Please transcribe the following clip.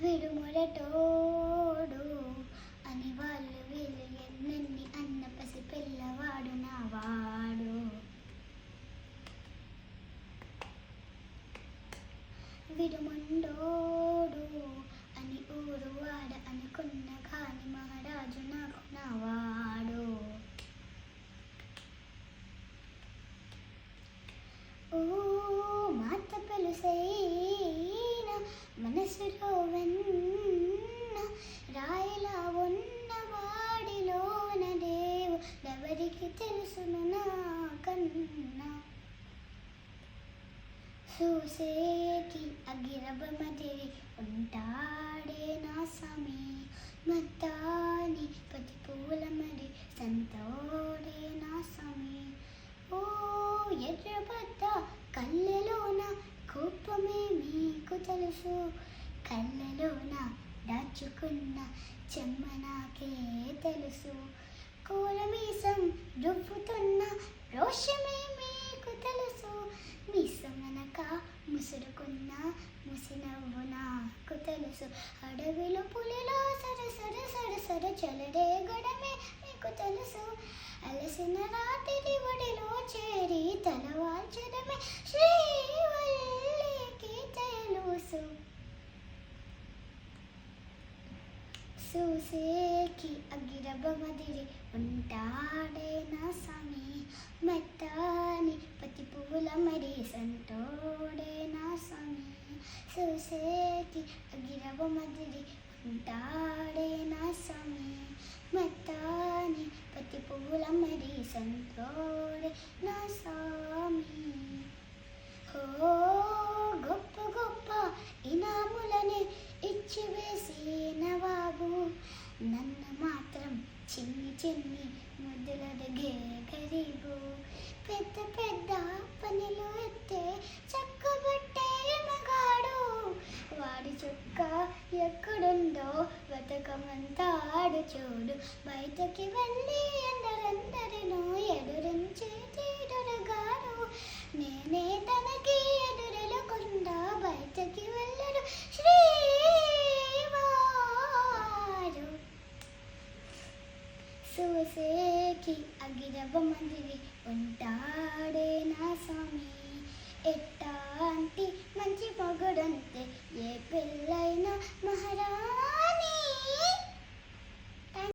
వీడు మొరటోడు అని వాళ్ళు వీళ్ళు ఎన్నెన్ని అన్న పసి పిల్లవాడు నా వాడు. వీడు మొండోడు అని ఊరు వాడ అనుకున్న కాని మహారాజు నాకు నా వాడు. ఓ మాట పెలుసైన మనసులో వెన్న రాయిలా ఉన్న వాడిలోన దేవు ఎవరికి తెలుసును నాకన్నా. చూసేకి అగిరబమదిరి ఉంటాడే నా సమీ మత్తాని పతి పూల మరి సంతోడే నా సమీ. ఓ ఎర్రబడ్డ కళ్ళలోన కోపమే మీకు తెలుసు, కళ్ళలోన దాచుకున్న చెమ్మ నాకే తెలుసు. కోలమీసం రుబ్బుతున్న రోషమే మీకు తెలుసు, మీసమనక ముసురుకున్న ముసినవ్వు నాకు తెలుసు. అడవిలో పులిలో సరసర సరసర చలడే గడమే మీకు తెలుసు, అలసిన రాత్రి ఒడిలో చేరి తలవాల్చడమే శ్రీవల్లికి తెలుసు. చూసేకి అగిరబమదిరి ఉంటాడే నా సమీ మెత్తాని పతి పువ్వుల మరి సంతోడే నా సమీ. చూసేకి అగిరబమదిరి ఉంటాడే నా సమీ మెత్తాని పతి పువ్వుల మరి సంతోడే నా స్వామి. ఓ గొప్ప గొప్ప ఇనాములని ఇచ్చి వేసిన బాబు, నన్ను మాత్రం చిన్ని చిన్ని ముద్దులడిగే గరీబు. పెద్ద పెద్ద పనిలో ఎత్తే చక్కబట్టే మగాడు, వాడి చుక్క ఎక్కడుందో బతకమంతాడు చూడు. బయటకి వెళ్ళి అందరందరినో ఎదురించి తీరుగాడు, నేనే తనకి ఎదురెలకుండా బయటకి వెళ్ళడు శ్రీవారు. చూసేకి అగిరబమదిరి ఉంటా